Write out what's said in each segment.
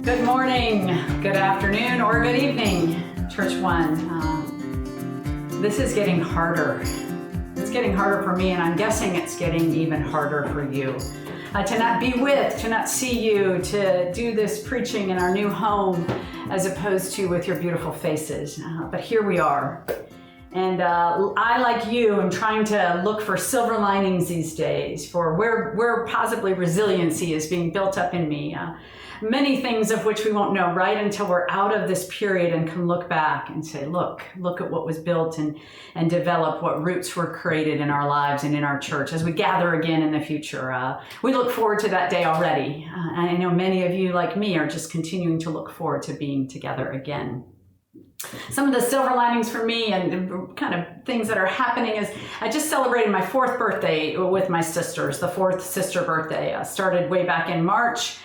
Good morning, good afternoon, or good evening, ChurchOne. This is getting harder. It's getting harder for me, and I'm guessing it's getting even harder for you. To not be with, to not see you, to do this preaching in our new home as opposed to with your beautiful faces. But here we are. And I, like you, am trying to look for silver linings these days for where possibly resiliency is being built up in me. Many things of which we won't know right until we're out of this period and can look back and say, look at what was built and develop what roots were created in our lives and in our church as we gather again in the future. We look forward to that day already. And I know many of you, like me, are just continuing to look forward to being together again. Some of the silver linings for me and kind of things that are happening is I just celebrated my 4th birthday with my sisters. The 4th sister birthday started way back in March.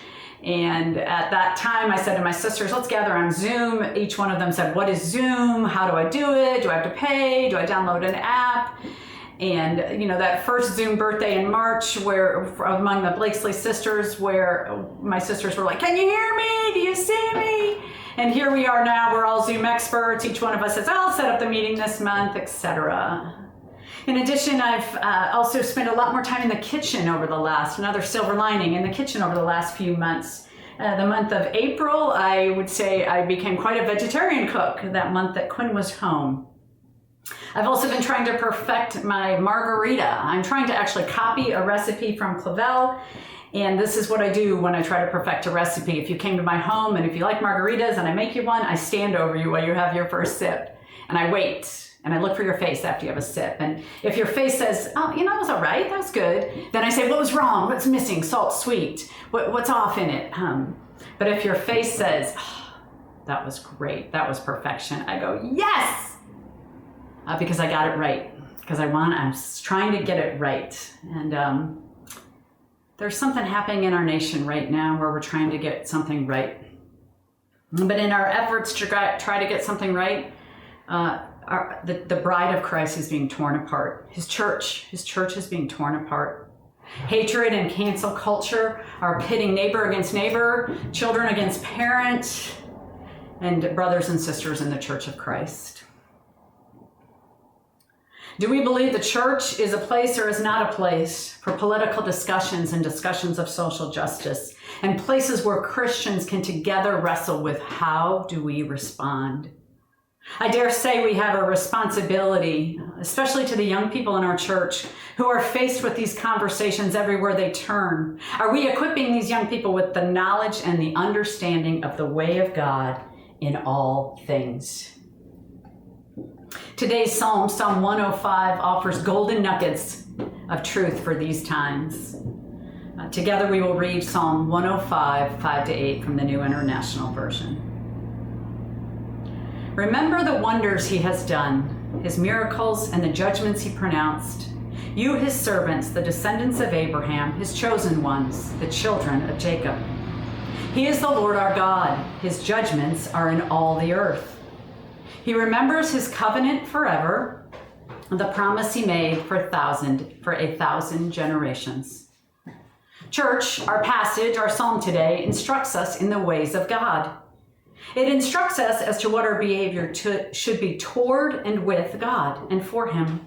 And at that time, I said to my sisters, let's gather on Zoom. Each one of them said, what is Zoom? How do I do it? Do I have to pay? Do I download an app? And, that first Zoom birthday in March, where among the Blakesley sisters, where my sisters were like, can you hear me? Do you see me? And here we are now. We're all Zoom experts. Each one of us says, I'll set up the meeting this month, etc. In addition, I've also spent a lot more time in the kitchen another silver lining, in the kitchen over the last few months. The month of April, I would say I became quite a vegetarian cook that month that Quinn was home. I've also been trying to perfect my margarita. I'm trying to actually copy a recipe from Clavel, and this is what I do when I try to perfect a recipe. If you came to my home and if you like margaritas and I make you one, I stand over you while you have your first sip, and I wait. And I look for your face after you have a sip. And if your face says, oh, that was all right, that was good, then I say, what was wrong? What's missing? Salt, sweet? What's off in it? But if your face says, oh, that was great, that was perfection, I go, yes! Because I got it right. Because I'm trying to get it right. And there's something happening in our nation right now where we're trying to get something right. But in our efforts to try to get something right, the bride of Christ is being torn apart. His church is being torn apart. Hatred and cancel culture are pitting neighbor against neighbor, children against parents, and brothers and sisters in the church of Christ. Do we believe the church is a place or is not a place for political discussions and discussions of social justice, and places where Christians can together wrestle with how do we respond? I dare say we have a responsibility, especially to the young people in our church who are faced with these conversations everywhere they turn. Are we equipping these young people with the knowledge and the understanding of the way of God in all things? Today's Psalm 105, offers golden nuggets of truth for these times. Together we will read Psalm 105, 5-8 from the New International Version. Remember the wonders he has done, his miracles and the judgments he pronounced. You, his servants, the descendants of Abraham, his chosen ones, the children of Jacob. He is the Lord our God. His judgments are in all the earth. He remembers his covenant forever, the promise he made for a thousand generations. Church, our passage, our psalm today, instructs us in the ways of God. It instructs us as to what our behavior should be toward and with God and for him.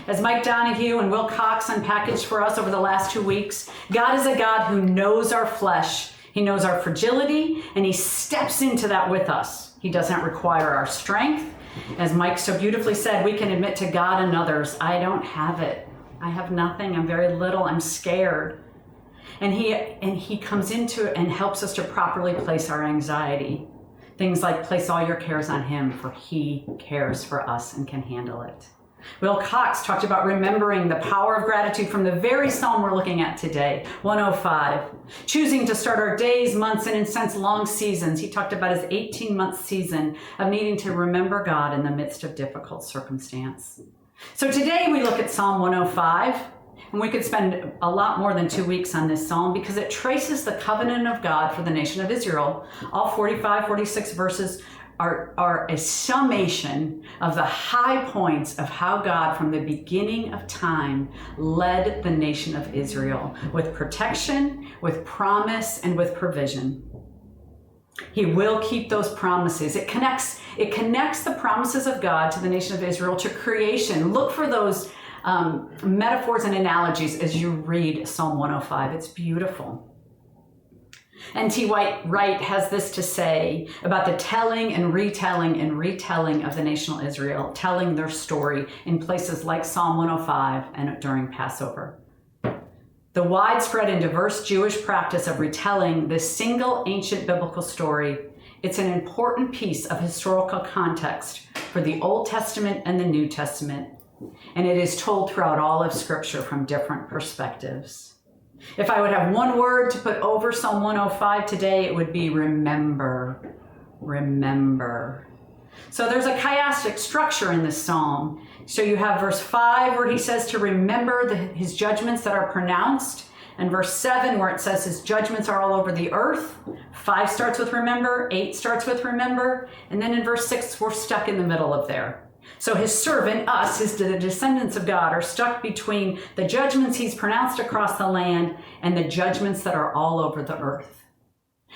As Mike Donahue and Will Cox unpackaged for us over the last 2 weeks, God is a God who knows our flesh. He knows our fragility, and he steps into that with us. He doesn't require our strength. As Mike so beautifully said, we can admit to God and others, I don't have it. I have nothing. I'm very little. I'm scared. And he comes into and helps us to properly place our anxiety. Things like place all your cares on him, for he cares for us and can handle it. Will Cox talked about remembering the power of gratitude from the very psalm we're looking at today, 105. Choosing to start our days, months, and in a sense long seasons. He talked about his 18-month season of needing to remember God in the midst of difficult circumstance. So today we look at Psalm 105. And we could spend a lot more than 2 weeks on this psalm because it traces the covenant of God for the nation of Israel. All 45, 46 verses are a summation of the high points of how God, from the beginning of time, led the nation of Israel with protection, with promise, and with provision. He will keep those promises. It connects the promises of God to the nation of Israel, to creation. Look for those metaphors and analogies as you read Psalm 105. It's beautiful. N.T. Wright has this to say about the telling and retelling of the nation of Israel, telling their story in places like Psalm 105 and during Passover. The widespread and diverse Jewish practice of retelling this single ancient biblical story, it's an important piece of historical context for the Old Testament and the New Testament, and it is told throughout all of Scripture from different perspectives. If I would have one word to put over Psalm 105 today, it would be remember. Remember. So there's a chiastic structure in this psalm. So you have verse 5 where he says to remember his judgments that are pronounced, and verse 7 where it says his judgments are all over the earth. 5 starts with remember, 8 starts with remember, and then in verse 6 we're stuck in the middle of there. So his servant, us, the descendants of God, are stuck between the judgments he's pronounced across the land and the judgments that are all over the earth.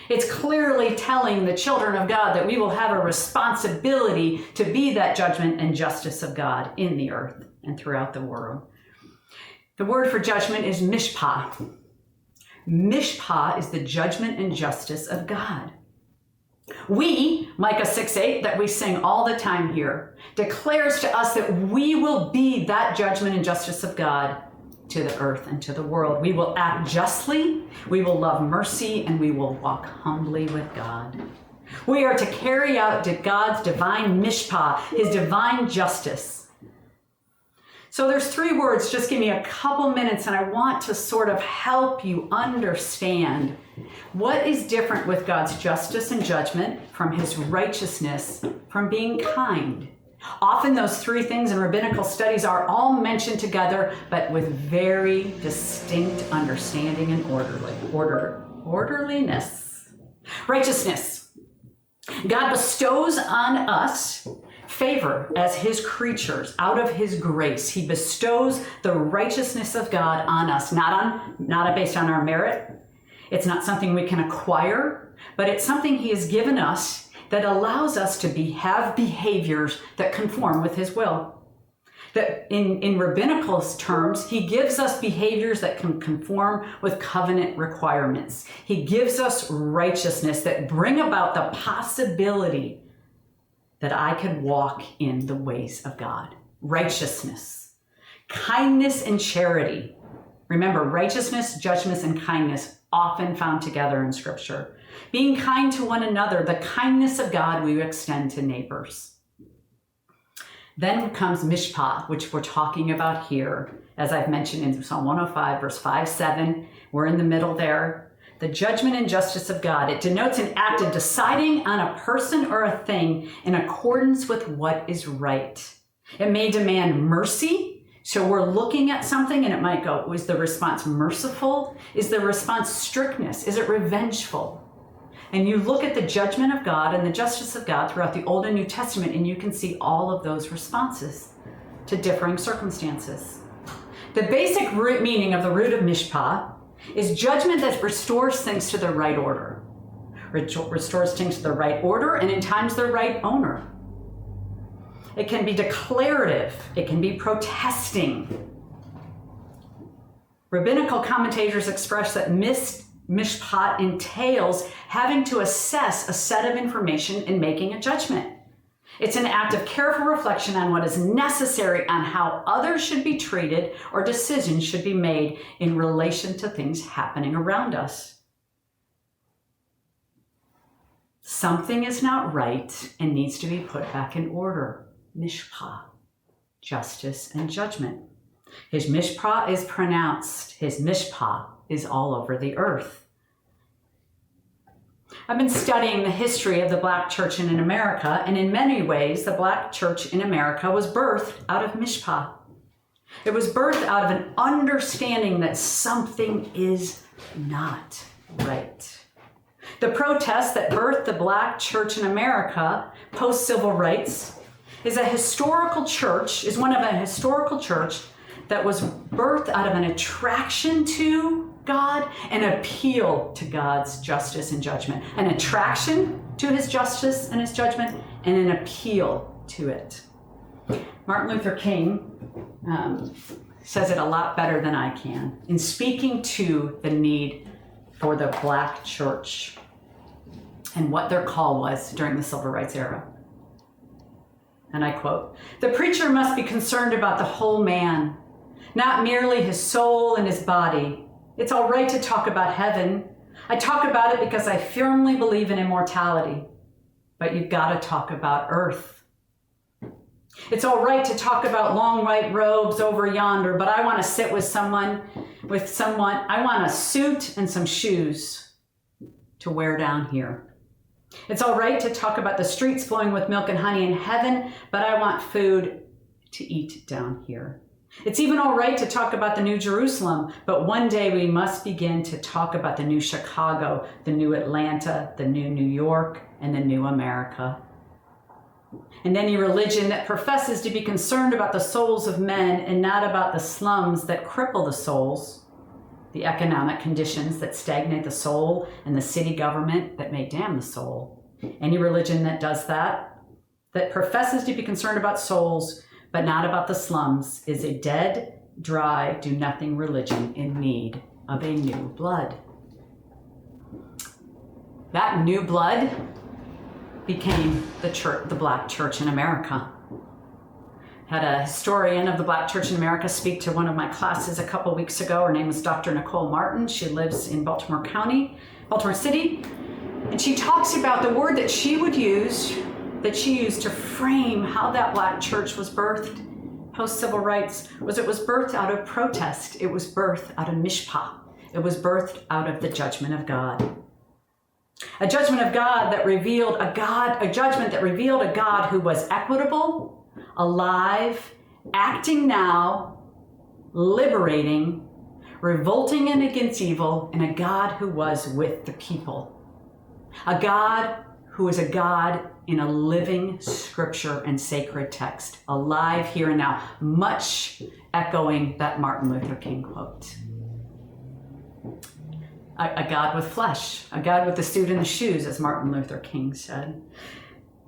It's clearly telling the children of God that we will have a responsibility to be that judgment and justice of God in the earth and throughout the world. The word for judgment is mishpah. Mishpah is the judgment and justice of God. We, Micah 6:8, that we sing all the time here, declares to us that we will be that judgment and justice of God to the earth and to the world. We will act justly, we will love mercy, and we will walk humbly with God. We are to carry out God's divine mishpah, his divine justice. So there's 3 words, just give me a couple minutes, and I want to sort of help you understand what is different with God's justice and judgment from his righteousness, from being kind. Often those 3 things in rabbinical studies are all mentioned together, but with very distinct understanding and orderliness. Righteousness. God bestows on us favor as his creatures out of his grace. He bestows the righteousness of God on us, not based on our merit. It's not something we can acquire, but it's something he has given us that allows us to have behaviors that conform with his will. That in rabbinical terms, he gives us behaviors that can conform with covenant requirements. He gives us righteousness that bring about the possibility that I could walk in the ways of God. Righteousness, kindness, and charity. Remember, righteousness, judgment, and kindness often found together in Scripture. Being kind to one another, the kindness of God we extend to neighbors. Then comes mishpah, which we're talking about here, as I've mentioned in Psalm 105, verse 5-7. We're in the middle there. The judgment and justice of God. It denotes an act of deciding on a person or a thing in accordance with what is right. It may demand mercy. So we're looking at something and it might go, is the response merciful? Is the response strictness? Is it revengeful? And you look at the judgment of God and the justice of God throughout the Old and New Testament, and you can see all of those responses to differing circumstances. The basic root meaning of the root of mishpah is judgment that restores things to their right order. Restores things to the right order and in times their right owner. It can be declarative. It can be protesting. Rabbinical commentators express that mishpat entails having to assess a set of information and making a judgment. It's an act of careful reflection on what is necessary on how others should be treated or decisions should be made in relation to things happening around us. Something is not right and needs to be put back in order. Mishpah, justice and judgment. His mishpah is pronounced. His mishpah is all over the earth. I've been studying the history of the Black church in America, and in many ways, the Black church in America was birthed out of mishpah. It was birthed out of an understanding that something is not right. The protest that birthed the Black church in America post-civil rights is one of a historical church that was birthed out of an attraction to God, an appeal to God's justice and judgment, an attraction to his justice and his judgment, and an appeal to it. Martin Luther King says it a lot better than I can in speaking to the need for the Black church and what their call was during the Civil Rights era. And I quote, "The preacher must be concerned about the whole man, not merely his soul and his body. It's all right to talk about heaven. I talk about it because I firmly believe in immortality. But you've got to talk about earth. It's all right to talk about long white robes over yonder, but I want to sit with someone. I want a suit and some shoes to wear down here. It's all right to talk about the streets flowing with milk and honey in heaven, but I want food to eat down here. It's even all right to talk about the New Jerusalem, but one day we must begin to talk about the new Chicago, the new Atlanta, the new New York, and the new America. And any religion that professes to be concerned about the souls of men and not about the slums that cripple the souls, the economic conditions that stagnate the soul, and the city government that may damn the soul. Any religion that does that professes to be concerned about souls but not about the slums, is a dead, dry, do-nothing religion in need of a new blood." That new blood became the Black church in America. Had a historian of the Black church in America speak to one of my classes a couple weeks ago. Her name is Dr. Nicole Martin. She lives in Baltimore City. And she talks about the word that she used to frame how that Black church was birthed post-civil rights was it was birthed out of protest. It was birthed out of mishpah. It was birthed out of the judgment of God. A judgment of God that revealed a judgment that revealed a God who was equitable, alive, acting now, liberating, revolting against evil, and a God who was with the people. A God who is a God in a living scripture and sacred text, alive here and now, much echoing that Martin Luther King quote. A God with flesh, a God with the suit and the shoes, as Martin Luther King said.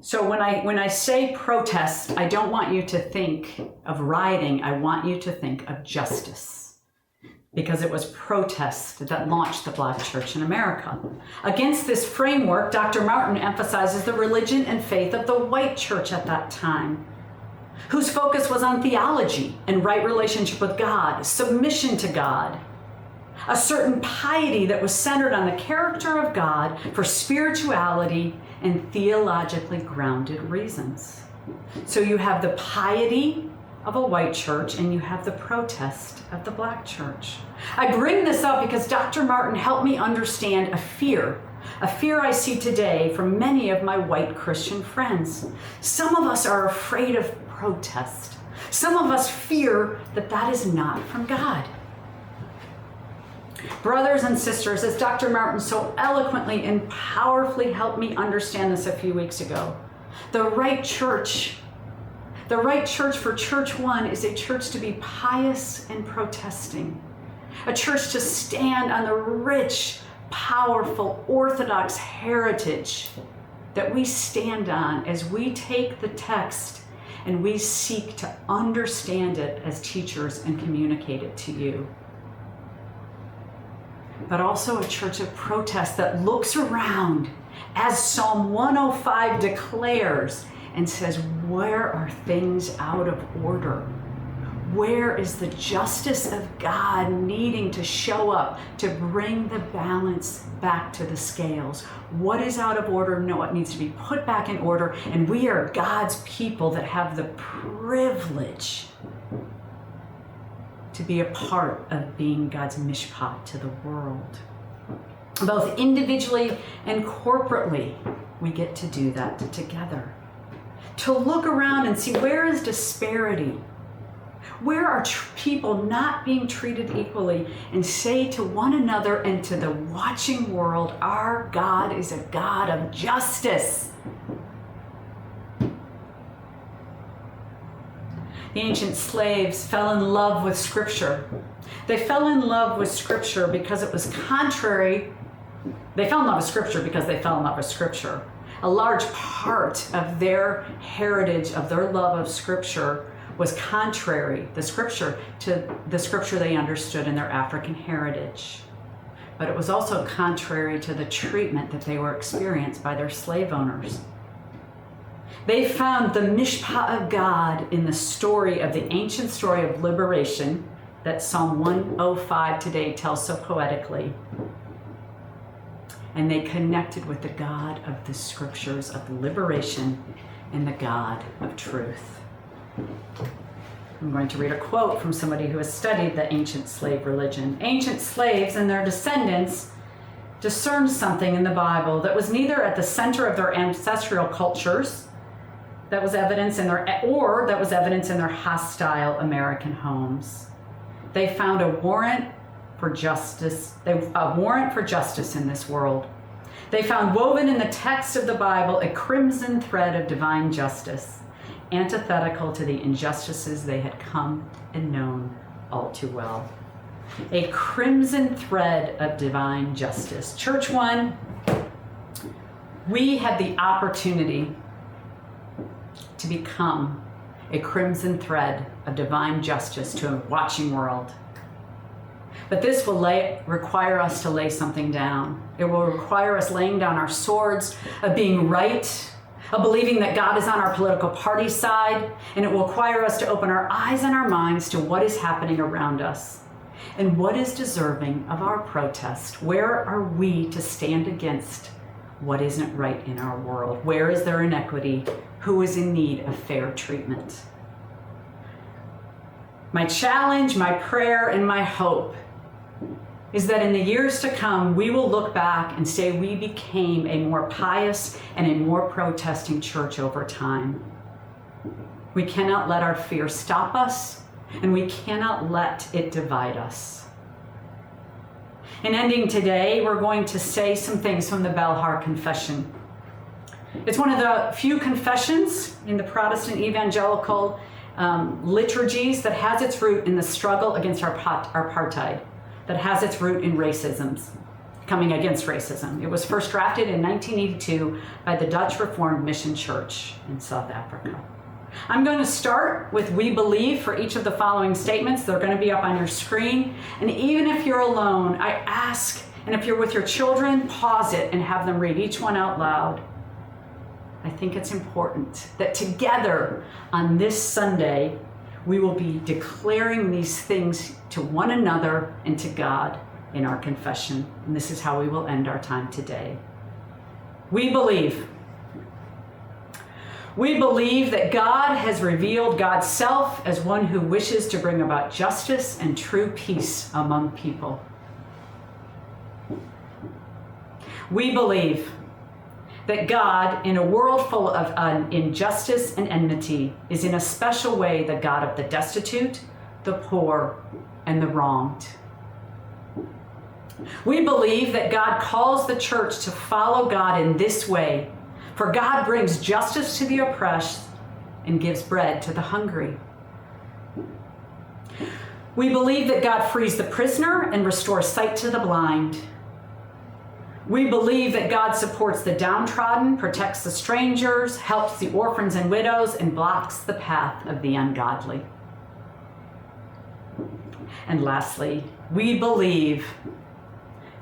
So when I say protest, I don't want you to think of rioting. I want you to think of justice. Because it was protest that launched the Black church in America. Against this framework, Dr. Martin emphasizes the religion and faith of the white church at that time, whose focus was on theology and right relationship with God, submission to God, a certain piety that was centered on the character of God for spirituality and theologically grounded reasons. So you have the piety of a white church and you have the protest of the Black church. I bring this up because Dr. Martin helped me understand a fear I see today from many of my white Christian friends. Some of us are afraid of protest. Some of us fear that is not from God. Brothers and sisters, as Dr. Martin so eloquently and powerfully helped me understand this a few weeks ago, the right church for ChurchOne is a church to be pious and protesting, a church to stand on the rich, powerful, orthodox heritage that we stand on as we take the text and we seek to understand it as teachers and communicate it to you. But also a church of protest that looks around, as Psalm 105 declares, and says, where are things out of order? Where is the justice of God needing to show up to bring the balance back to the scales? What is out of order? No, it needs to be put back in order. And we are God's people that have the privilege to be a part of being God's mishpat to the world. Both individually and corporately, we get to do that together. To look around and see, where is disparity? Where are people not being treated equally? And say to one another and to the watching world, our God is a God of justice. The ancient slaves fell in love with Scripture They fell in love with Scripture because it was contrary. They fell in love with Scripture because they fell in love with Scripture. A large part of their heritage, of their love of Scripture, was contrary, the Scripture, to the Scripture they understood in their African heritage. But it was also contrary to the treatment that they were experienced by their slave owners. They found the mishpah of God in the story of the ancient story of liberation that Psalm 105 today tells so poetically. And they connected with the God of the Scriptures of liberation and the God of truth. I'm going to read a quote from somebody who has studied the ancient slave religion. Ancient slaves and their descendants discerned something in the Bible that was neither at the center of their ancestral cultures, that was evidence in their hostile American homes. They found a warrant for justice in this world. They found woven in the text of the Bible a crimson thread of divine justice, antithetical to the injustices they had come and known all too well. A crimson thread of divine justice. ChurchOne, we have the opportunity to become a crimson thread of divine justice to a watching world. But this will require us to lay something down. It will require us laying down our swords of being right, of believing that God is on our political party side, and it will require us to open our eyes and our minds to what is happening around us and what is deserving of our protest. Where are we to stand against what isn't right in our world? Where is there inequity? Who is in need of fair treatment? My challenge, my prayer, and my hope is that in the years to come, we will look back and say we became a more pious and a more protesting church over time. We cannot let our fear stop us, and we cannot let it divide us. In ending today, we're going to say some things from the Belhar Confession. It's one of the few confessions in the Protestant evangelical liturgies that has its root in the struggle against our apartheid, that has its root in coming against racism. It was first drafted in 1982 by the Dutch Reformed Mission Church in South Africa. I'm going to start with "we believe" for each of the following statements. They're going to be up on your screen. And even if you're alone, I ask, and if you're with your children, pause it and have them read each one out loud. I think it's important that together on this Sunday, we will be declaring these things to one another and to God in our confession. And this is how we will end our time today. We believe. We believe that God has revealed God's self as one who wishes to bring about justice and true peace among people. We believe that God, in a world full of injustice and enmity, is in a special way the God of the destitute, the poor, and the wronged. We believe that God calls the church to follow God in this way, for God brings justice to the oppressed and gives bread to the hungry. We believe that God frees the prisoner and restores sight to the blind. We believe that God supports the downtrodden, protects the strangers, helps the orphans and widows, and blocks the path of the ungodly. And lastly, we believe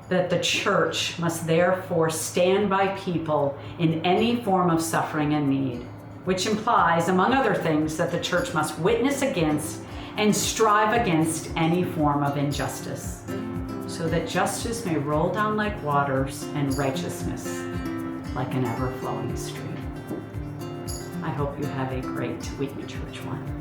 that the church must therefore stand by people in any form of suffering and need, which implies, among other things, that the church must witness against and strive against any form of injustice, so that justice may roll down like waters and righteousness like an ever-flowing stream. I hope you have a great week, ChurchOne.